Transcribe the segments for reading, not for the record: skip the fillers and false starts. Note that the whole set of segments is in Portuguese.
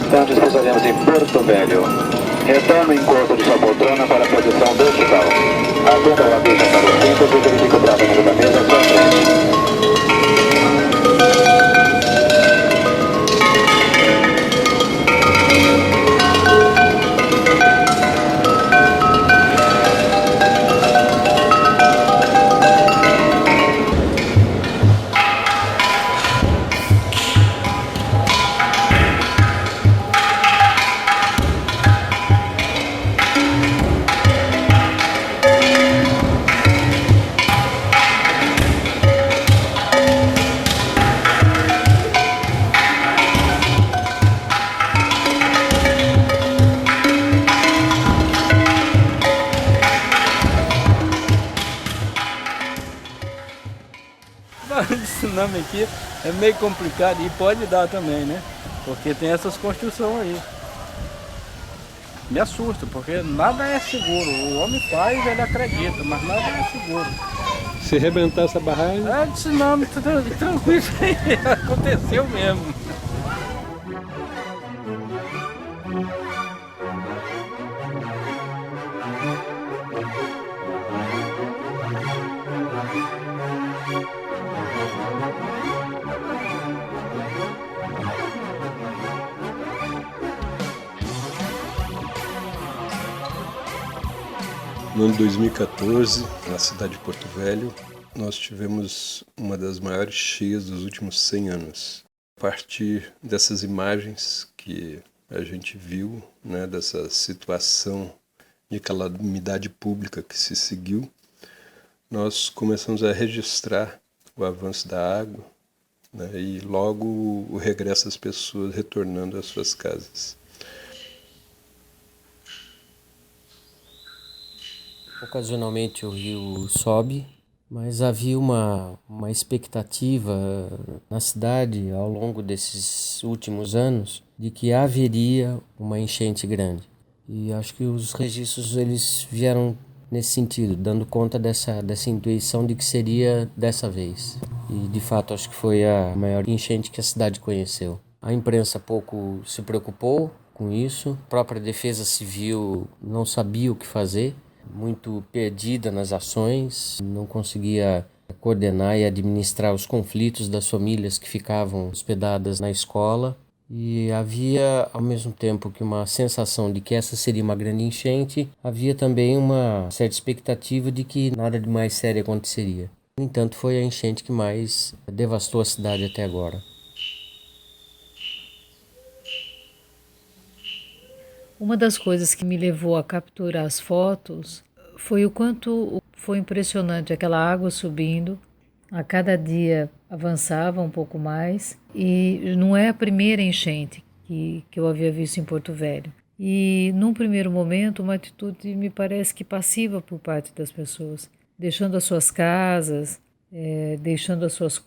instantes pousaremos em Porto Velho. Retome o encontro de sua poltrona para a posição vertical. Atenda ao aviso para os cintos e verifique o travão da mesa à sua frente. De tsunami aqui é meio complicado e pode dar também, né? Porque tem essas construções aí. Me assusta, porque nada é seguro. O homem faz, ele acredita, mas nada é seguro. Se arrebentar essa barragem... É de tsunami, tranquilo, isso aí aconteceu mesmo. No ano de 2014, na cidade de Porto Velho, nós tivemos uma das maiores cheias dos últimos 100 anos. A partir dessas imagens que a gente viu, né, dessa situação de calamidade pública que se seguiu, nós começamos a registrar o avanço da água, né, e logo o regresso das pessoas retornando às suas casas. Ocasionalmente o rio sobe, mas havia uma expectativa na cidade ao longo desses últimos anos de que haveria uma enchente grande. E acho que os registros eles vieram nesse sentido, dando conta dessa intuição de que seria dessa vez. E de fato acho que foi a maior enchente que a cidade conheceu. A imprensa pouco se preocupou com isso, a própria Defesa Civil não sabia o que fazer, muito perdida nas ações, não conseguia coordenar e administrar os conflitos das famílias que ficavam hospedadas na escola. E havia, ao mesmo tempo que uma sensação de que essa seria uma grande enchente, havia também uma certa expectativa de que nada de mais sério aconteceria. No entanto, foi a enchente que mais devastou a cidade até agora. Uma das coisas que me levou a capturar as fotos foi o quanto foi impressionante aquela água subindo. A cada dia avançava um pouco mais e não é a primeira enchente que eu havia visto em Porto Velho. E num primeiro momento uma atitude me parece que passiva por parte das pessoas, deixando as suas casas, deixando as suas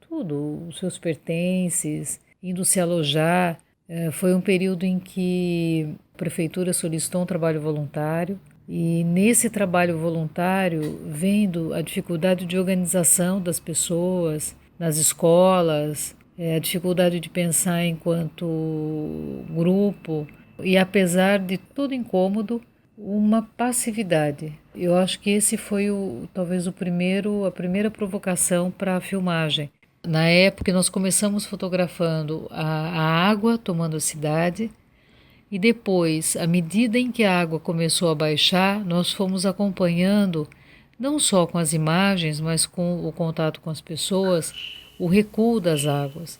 tudo, os seus pertences, indo se alojar. Foi um período em que a prefeitura solicitou um trabalho voluntário e nesse trabalho voluntário, vendo a dificuldade de organização das pessoas nas escolas, a dificuldade de pensar enquanto grupo e apesar de todo incômodo, uma passividade. Eu acho que esse foi talvez a primeira provocação para a filmagem. Na época nós começamos fotografando a água tomando a cidade e depois, à medida em que a água começou a baixar, nós fomos acompanhando, não só com as imagens, mas com o contato com as pessoas, o recuo das águas.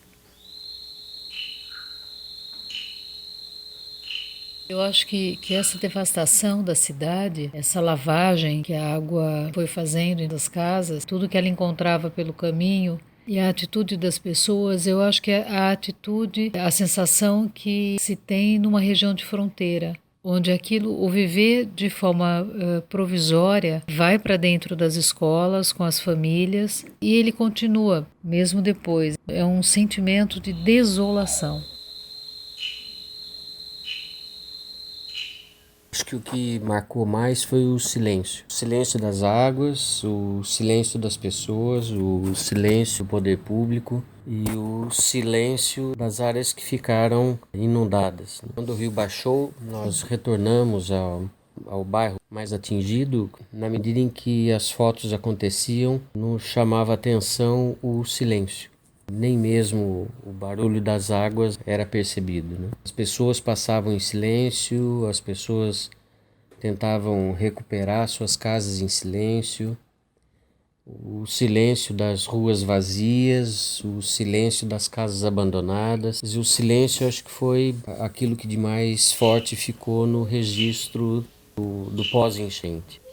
Eu acho que essa devastação da cidade, essa lavagem que a água foi fazendo das casas, tudo que ela encontrava pelo caminho, e a atitude das pessoas, eu acho que é a sensação que se tem numa região de fronteira, onde o viver de forma provisória vai para dentro das escolas, com as famílias, e ele continua, mesmo depois. É um sentimento de desolação. Acho que o que marcou mais foi o silêncio. O silêncio das águas, o silêncio das pessoas, o silêncio do poder público e o silêncio das áreas que ficaram inundadas. Quando o rio baixou, nós retornamos ao bairro mais atingido. Na medida em que as fotos aconteciam, nos chamava a atenção o silêncio. Nem mesmo o barulho das águas era percebido, né? As pessoas passavam em silêncio, as pessoas tentavam recuperar suas casas em silêncio, o silêncio das ruas vazias, o silêncio das casas abandonadas. E o silêncio, acho que foi aquilo que de mais forte ficou no registro do pós-enchente.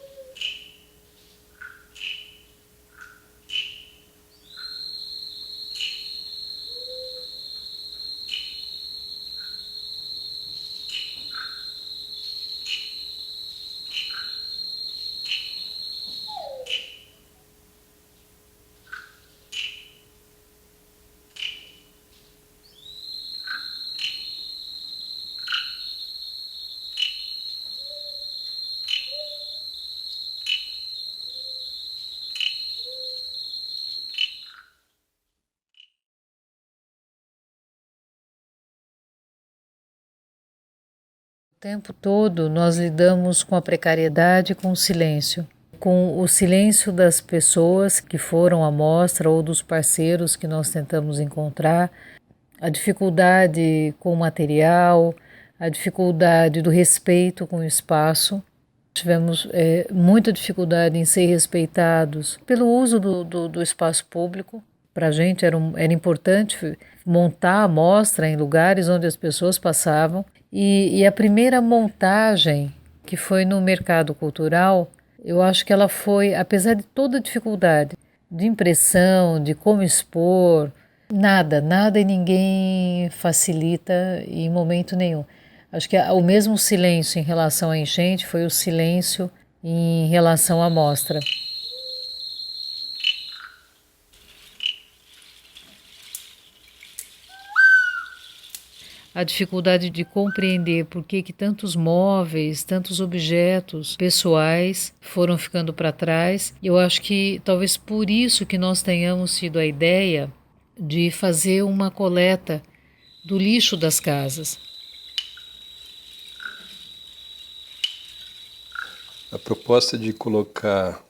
O tempo todo nós lidamos com a precariedade, com o silêncio das pessoas que foram à mostra ou dos parceiros que nós tentamos encontrar, a dificuldade com o material, a dificuldade do respeito com o espaço. Tivemos muita dificuldade em ser respeitados pelo uso do espaço público. Para a gente era importante montar a mostra em lugares onde as pessoas passavam. E a primeira montagem, que foi no Mercado Cultural, eu acho que ela foi, apesar de toda a dificuldade de impressão, de como expor, nada e ninguém facilita em momento nenhum. Acho que o mesmo silêncio em relação à enchente foi o silêncio em relação à mostra. A dificuldade de compreender por que tantos móveis, tantos objetos pessoais foram ficando para trás. Eu acho que talvez por isso que nós tenhamos tido a ideia de fazer uma coleta do lixo das casas. A proposta de colocar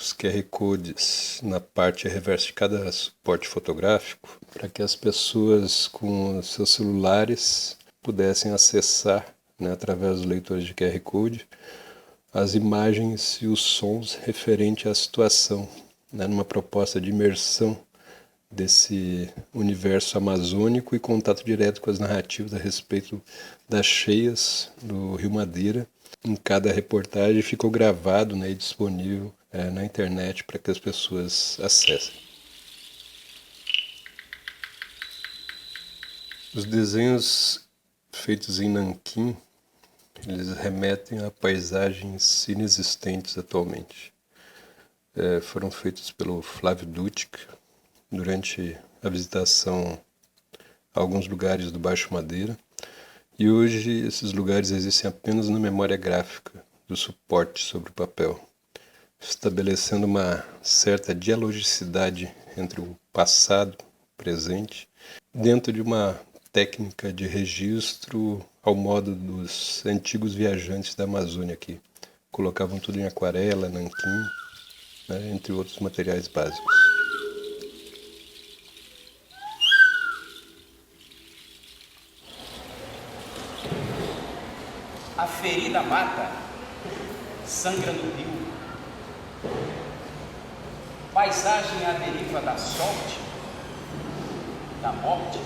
os QR Codes na parte reversa de cada suporte fotográfico, para que as pessoas com seus celulares pudessem acessar, né, através dos leitores de QR Code, as imagens e os sons referentes à situação, né, numa proposta de imersão desse universo amazônico e contato direto com as narrativas a respeito das cheias do Rio Madeira. Em cada reportagem ficou gravado, né, e disponível na internet para que as pessoas acessem. Os desenhos feitos em nanquim, eles remetem a paisagens inexistentes atualmente. Foram feitos pelo Flávio Dutic durante a visitação a alguns lugares do Baixo Madeira, e hoje esses lugares existem apenas na memória gráfica do suporte sobre o papel, estabelecendo uma certa dialogicidade entre o passado e o presente, dentro de uma técnica de registro ao modo dos antigos viajantes da Amazônia aqui. Colocavam tudo em aquarela, nanquim, né, entre outros materiais básicos. A ferida mata, sangra no rio. Paisagem à deriva da sorte, da morte.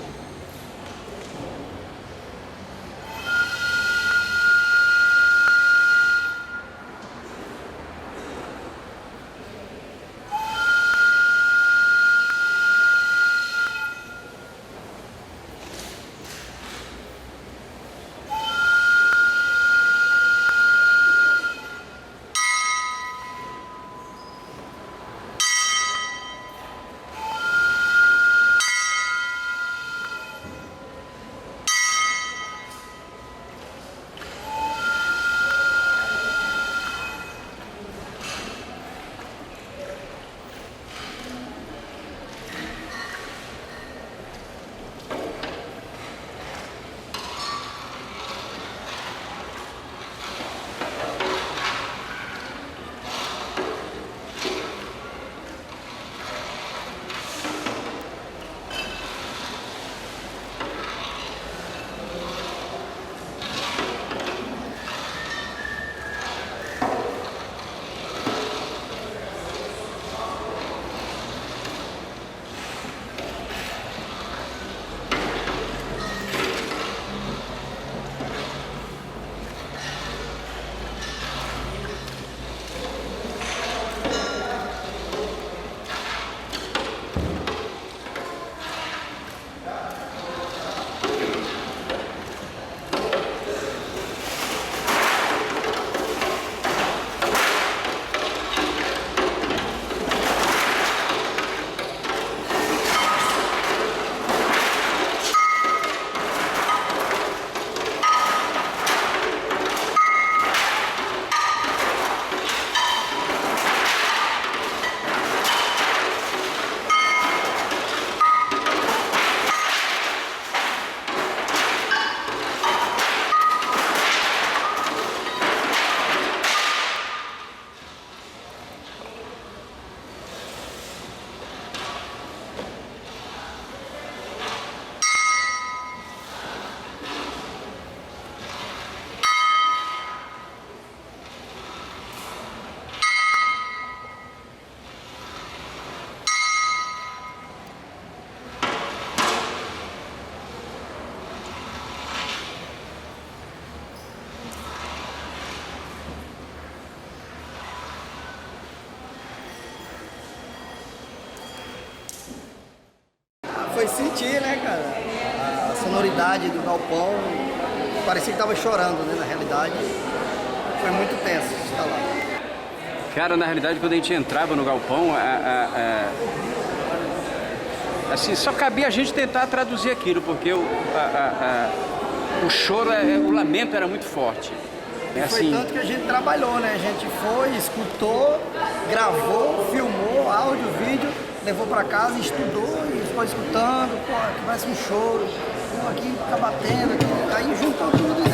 sentir, né, cara, a sonoridade do galpão, parecia que tava chorando, né, na realidade. Foi muito tenso estar lá. Cara, na realidade, quando a gente entrava no galpão, assim, só cabia a gente tentar traduzir aquilo, porque o choro, o lamento era muito forte. Foi tanto que a gente trabalhou, né? A gente foi, escutou, gravou, filmou, áudio, vídeo, levou pra casa, estudou e ficou escutando, pô, aqui parece um choro, pô, aqui tá batendo, aqui, aí juntou tudo e deu.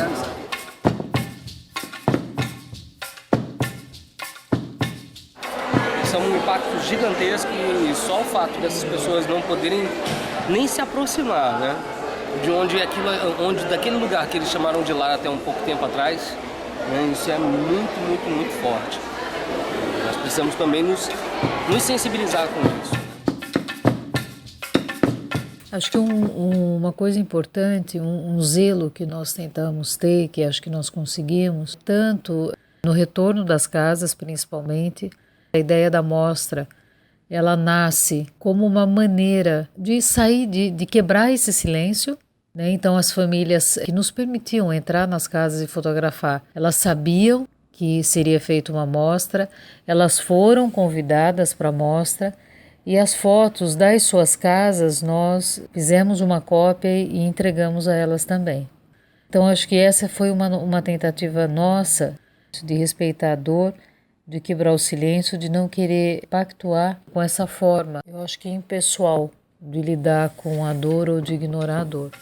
Isso é um impacto gigantesco e só o fato dessas pessoas não poderem nem se aproximar, né? De onde daquele lugar que eles chamaram de lar até um pouco tempo atrás, né? Isso é muito, muito, muito forte. Nós precisamos também nos sensibilizar com isso. Acho que uma coisa importante, um zelo que nós tentamos ter, que acho que nós conseguimos, tanto no retorno das casas principalmente, a ideia da mostra, ela nasce como uma maneira de sair, de quebrar esse silêncio, né? Então as famílias que nos permitiam entrar nas casas e fotografar, elas sabiam que seria feita uma mostra, elas foram convidadas para a mostra e as fotos das suas casas nós fizemos uma cópia e entregamos a elas também. Então acho que essa foi uma tentativa nossa de respeitar a dor, de quebrar o silêncio, de não querer pactuar com essa forma, eu acho que impessoal, de lidar com a dor ou de ignorar a dor.